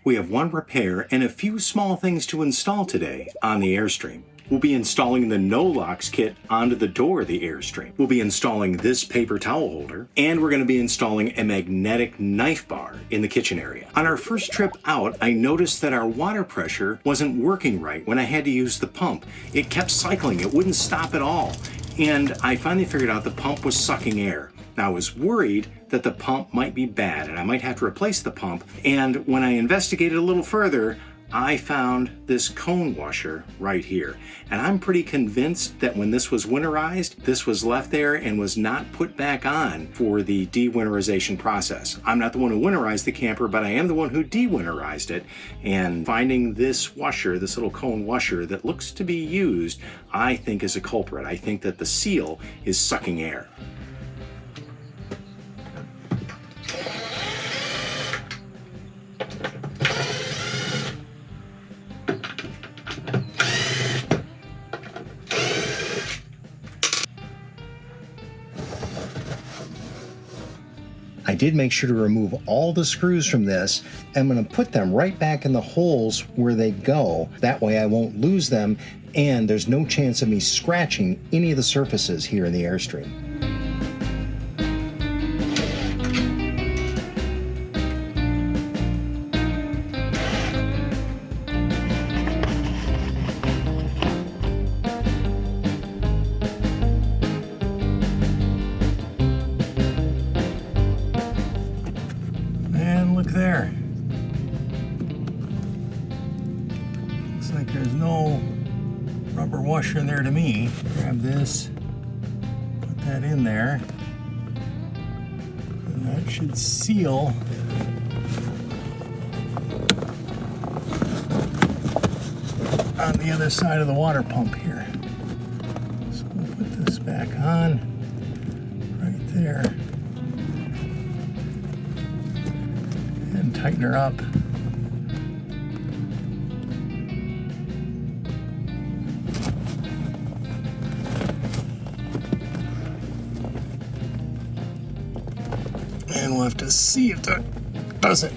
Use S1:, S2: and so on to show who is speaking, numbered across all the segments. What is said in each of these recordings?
S1: We have one repair and a few small things to install today on the Airstream. We'll be installing the NoLOX kit onto the door of the Airstream. We'll be installing this paper towel holder, and we're going to be installing a magnetic knife bar in the kitchen area. On our first trip out, I noticed that our water pressure wasn't working right when I had to use the pump. It kept cycling, it wouldn't stop at all. And I finally figured out the pump was sucking air. Now, I was worried that the pump might be bad and I might have to replace the pump. And when I investigated a little further, I found this cone washer right here. And I'm pretty convinced that when this was winterized, this was left there and was not put back on for the de-winterization process. I'm not the one who winterized the camper, but I am the one who de-winterized it. And finding this washer, this little cone washer that looks to be used, I think is a culprit. I think that the seal is sucking air. I did make sure to remove all the screws from this. I'm going to put them right back in the holes where they go. That way I won't lose them, and there's no chance of me scratching any of the surfaces here in the Airstream. There. Looks like there's no rubber washer in there to me. Grab this, put that in there, and that should seal on the other side of the water pump here. So we'll put this back on right there. And tighten her up. And we'll have to see if that does it.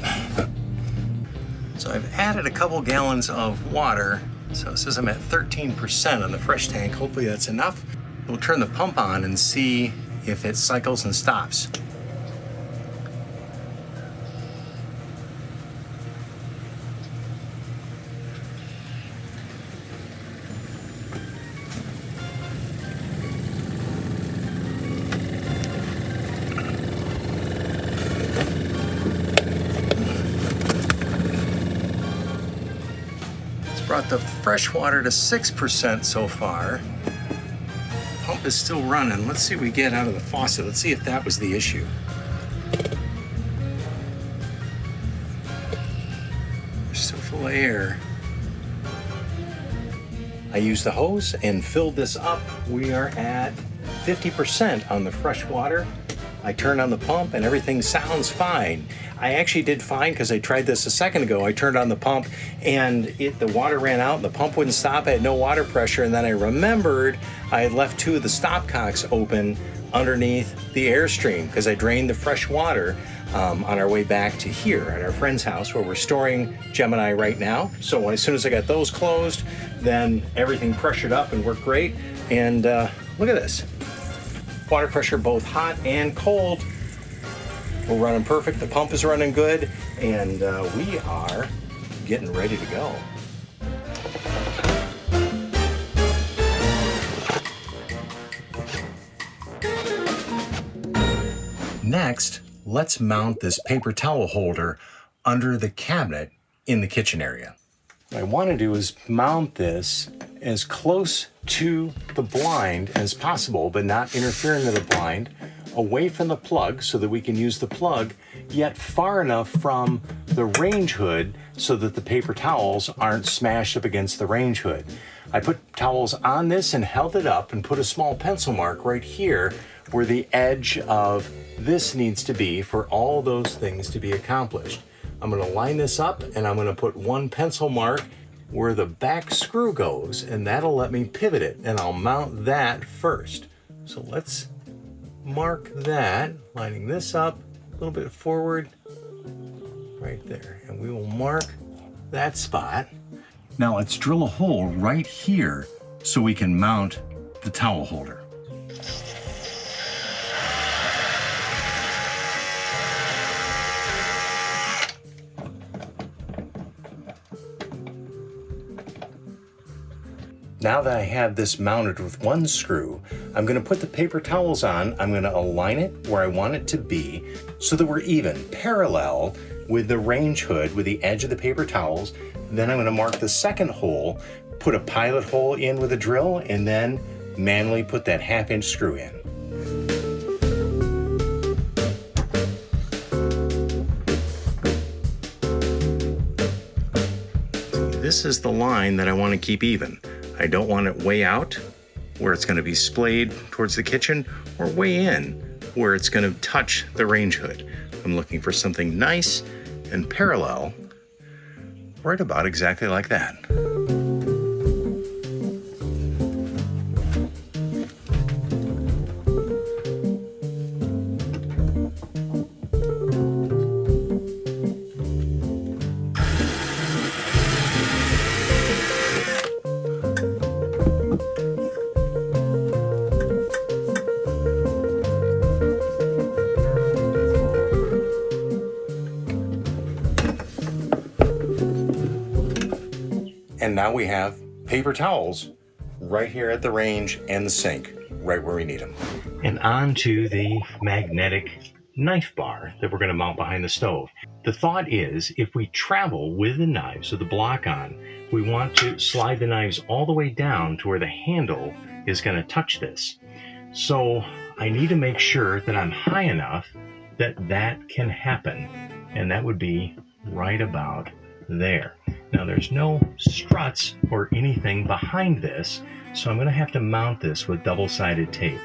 S1: So I've added a couple gallons of water. So it says I'm at 13% on the fresh tank. Hopefully that's enough. We'll turn the pump on and see if it cycles and stops. Brought the fresh water to 6% so far. Pump is still running. Let's see what we get out of the faucet. Let's see if that was the issue. We're still full of air. I used the hose and filled this up. We are at 50% on the fresh water. I turned on the pump and everything sounds fine. I actually did fine because I tried this a second ago. I turned on the pump and the water ran out and the pump wouldn't stop. I had no water pressure, and then I remembered I had left two of the stopcocks open underneath the Airstream because I drained the fresh water on our way back to here at our friend's house where we're storing Gemini right now. So as soon as I got those closed, then everything pressured up and worked great. And look at this. Water pressure both hot and cold. We're running perfect. The pump is running good, and we are getting ready to go. Next, let's mount this paper towel holder under the cabinet in the kitchen area. What I want to do is mount this as close to the blind as possible, but not interfering with the blind, away from the plug so that we can use the plug, yet far enough from the range hood so that the paper towels aren't smashed up against the range hood. I put towels on this and held it up and put a small pencil mark right here where the edge of this needs to be for all those things to be accomplished. I'm going to line this up and I'm going to put one pencil mark where the back screw goes, and that'll let me pivot it, and I'll mount that first. So let's mark that, lining this up a little bit forward right there, and we will mark that spot. Now let's drill a hole right here so we can mount the towel holder. Now that I have this mounted with one screw, I'm going to put the paper towels on. I'm going to align it where I want it to be so that we're even, parallel with the range hood with the edge of the paper towels. Then I'm going to mark the second hole, put a pilot hole in with a drill, and then manually put that 1/2-inch screw in. This is the line that I want to keep even. I don't want it way out where it's going to be splayed towards the kitchen or way in where it's going to touch the range hood. I'm looking for something nice and parallel, right about exactly like that. And now we have paper towels right here at the range and the sink, right where we need them. And on to the magnetic knife bar that we're going to mount behind the stove. The thought is, if we travel with the knives, with the block on, we want to slide the knives all the way down to where the handle is going to touch this. So I need to make sure that I'm high enough that that can happen. And that would be right about there. Now there's no struts or anything behind this, so I'm going to have to mount this with double-sided tape.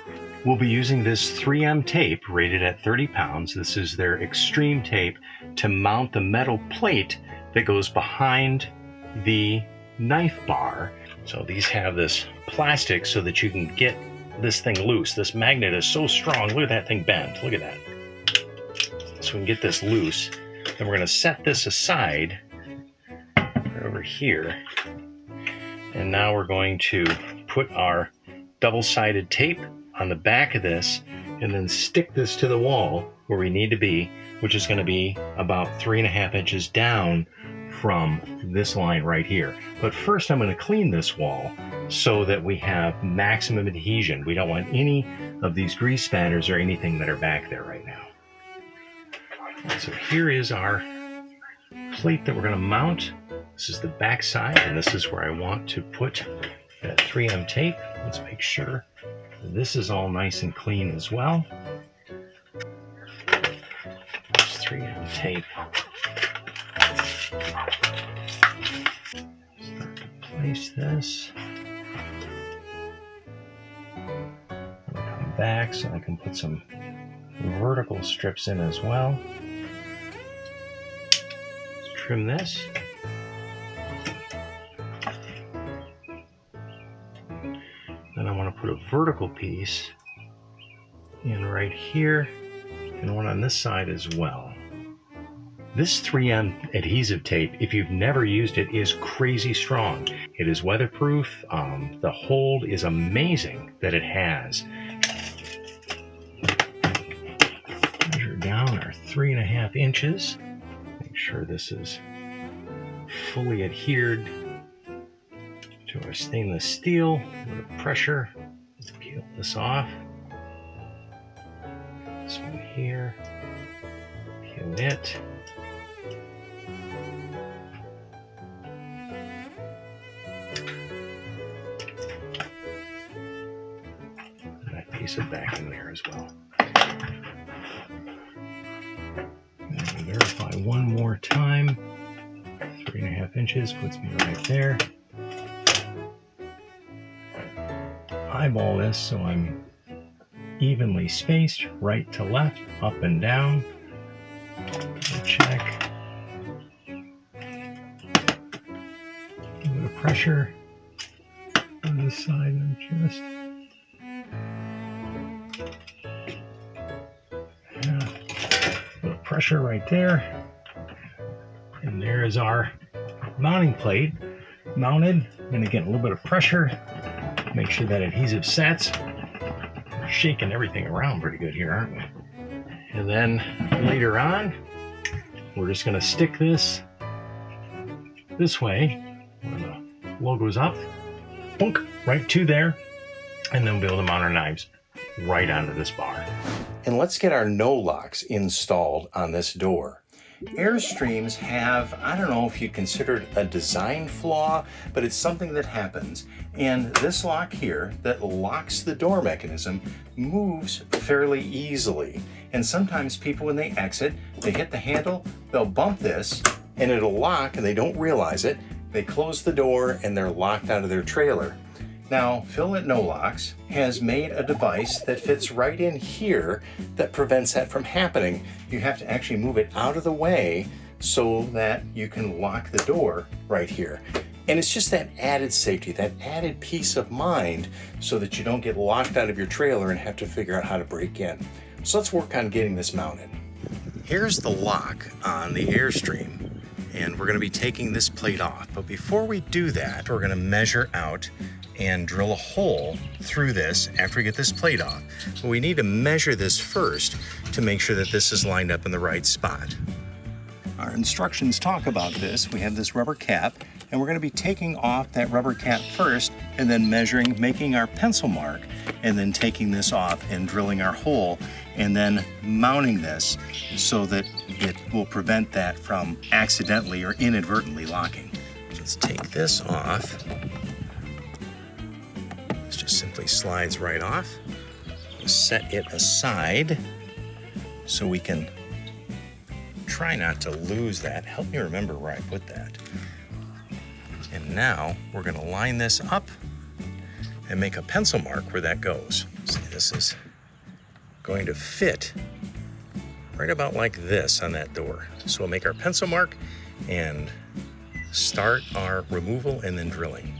S1: We'll be using this 3M tape rated at 30 pounds. This is their extreme tape to mount the metal plate that goes behind the knife bar. So these have this plastic so that you can get this thing loose. This magnet is so strong. Look at that thing bent. Look at that. So we can get this loose. Then we're going to set this aside over here, and now we're going to put our double-sided tape on the back of this and then stick this to the wall where we need to be, which is going to be about 3.5 inches down from this line right here. But first I'm going to clean this wall so that we have maximum adhesion. We don't want any of these grease spatters or anything that are back there right now. So here is our plate that we're going to mount. This is the back side, and this is where I want to put that 3M tape. Let's make sure this is all nice and clean as well. There's 3M tape. Start to place this. I'll come back so I can put some vertical strips in as well. Let's trim this. Then I want to put a vertical piece in right here and one on this side as well. This 3M adhesive tape, if you've never used it, is crazy strong. It is weatherproof. The hold is amazing that it has. Measure down our 3.5 inches. Make sure this is fully adhered to our stainless steel. A little pressure. Let's peel this off. This one here. Peel it. And that piece of back in there as well. And verify one more time. 3.5 inches puts me right there. Eyeball this so I'm evenly spaced, right to left, up and down. Check. A bit of pressure on this side of the chest. Yeah. A bit of pressure right there. And there is our mounting plate mounted. I'm going to get a little bit of pressure, make sure that adhesive sets. We're shaking everything around pretty good here, aren't we? And then later on, we're just going to stick this way where the logo's up, boink, right to there, and then we'll be able to mount our knives right onto this bar. And let's get our NoLOX installed on this door. Airstreams have, I don't know if you'd consider it a design flaw, but it's something that happens. And this lock here that locks the door mechanism moves fairly easily. And sometimes people, when they exit, they hit the handle, they'll bump this, and it'll lock, and they don't realize it. They close the door, and they're locked out of their trailer. Now, Phil at NoLOX has made a device that fits right in here that prevents that from happening. You have to actually move it out of the way so that you can lock the door right here. And it's just that added safety, that added peace of mind so that you don't get locked out of your trailer and have to figure out how to break in. So let's work on getting this mounted. Here's the lock on the Airstream, and we're going to be taking this plate off. But before we do that, we're going to measure out and drill a hole through this after we get this plate off. But we need to measure this first to make sure that this is lined up in the right spot. Our instructions talk about this. We have this rubber cap, and we're going to be taking off that rubber cap first and then measuring, making our pencil mark, and then taking this off and drilling our hole and then mounting this so that it will prevent that from accidentally or inadvertently locking. Let's take this off. Just simply slides right off. Set it aside so we can try not to lose that. Help me remember where I put that. And now we're going to line this up and make a pencil mark where that goes. See, this is going to fit right about like this on that door. So we'll make our pencil mark and start our removal and then drilling.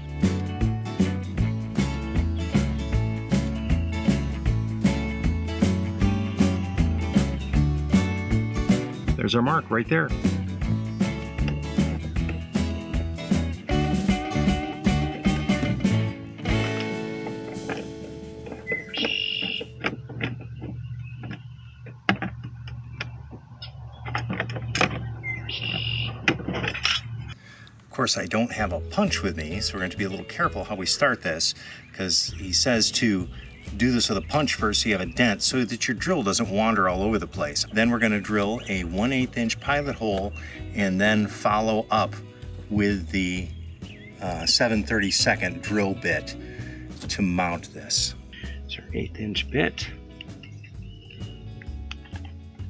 S1: There's our mark right there. Of course, I don't have a punch with me, so we're going to be a little careful how we start this, because he says to do this with a punch first so you have a dent so that your drill doesn't wander all over the place. Then we're going to drill a 1/8 inch pilot hole and then follow up with the 7/32 drill bit to mount this. It's our 1/8 inch bit.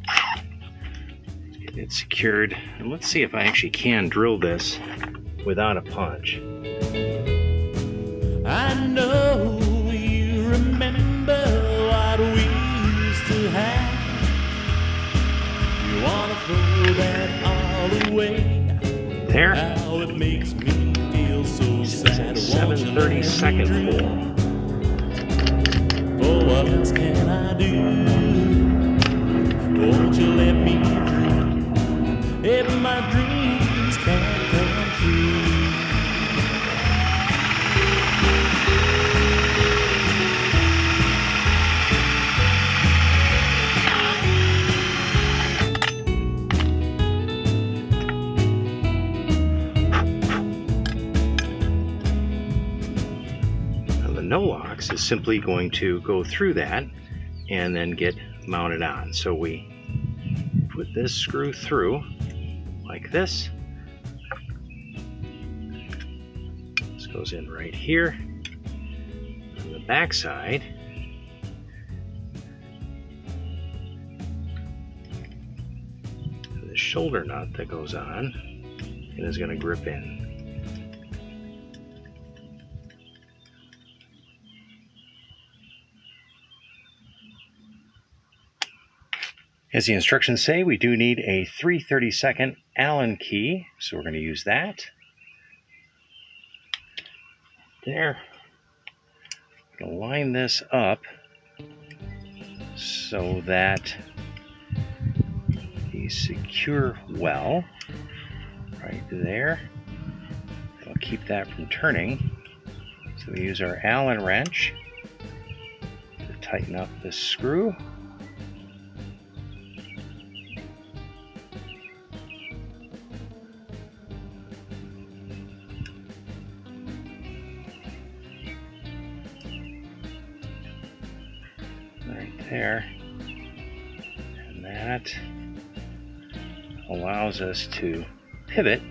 S1: Let's get it secured. And let's see if I actually can drill this without a punch.
S2: I know you remember what we used to have. You wanna throw that all away.
S1: There.
S2: How it makes me feel so sad.
S1: 7/32 hole.
S2: Oh, what else can I do? Won't you let me dream? If my dreams can't come true.
S1: NoLOX is simply going to go through that and then get mounted on. So we put this screw through like this. This goes in right here. On the back side, the shoulder nut that goes on and is going to grip in. As the instructions say, we do need a 3/32 Allen key, so we're going to use that. There. I'm going to line this up so that these secure well right there. We'll keep that from turning. So we use our Allen wrench to tighten up this screw. Right there. And that allows us to pivot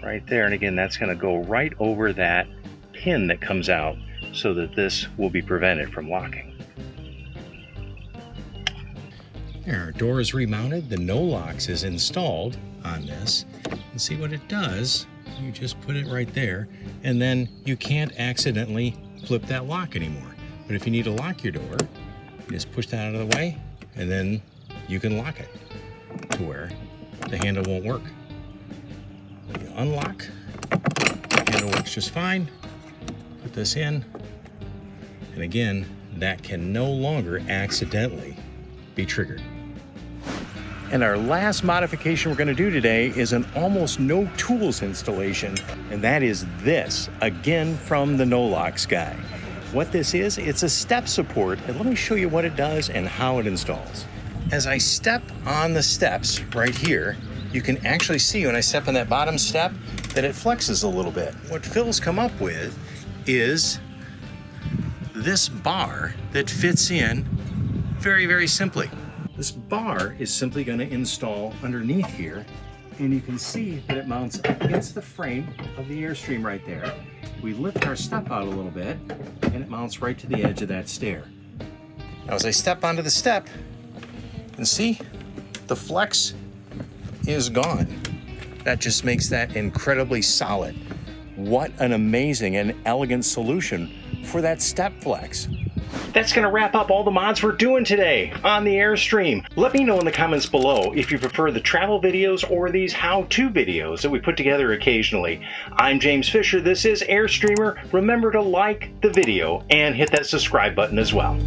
S1: right there. And again, that's going to go right over that pin that comes out so that this will be prevented from locking. There, our door is remounted. The NoLOX is installed on this. And see what it does. You just put it right there, and then you can't accidentally flip that lock anymore. But if you need to lock your door, you just push that out of the way, and then you can lock it to where the handle won't work. You unlock, the handle works just fine. Put this in, and again, that can no longer accidentally be triggered. And our last modification we're going to do today is an almost no tools installation, and that is this, again from the NoLOX guy. What this is, it's a step support, and let me show you what it does and how it installs. As I step on the steps right here, you can actually see when I step on that bottom step that it flexes a little bit. What Phil's come up with is this bar that fits in very, very simply. This bar is simply going to install underneath here, and you can see that it mounts up against the frame of the Airstream right there. We lift our step out a little bit, and it mounts right to the edge of that stair. Now as I step onto the step, you can see the flex is gone. That just makes that incredibly solid. What an amazing and elegant solution for that step flex. That's going to wrap up all the mods we're doing today on the Airstream. Let me know in the comments below if you prefer the travel videos or these how-to videos that we put together occasionally. I'm James Fisher. This is Airstreamer. Remember to like the video and hit that subscribe button as well.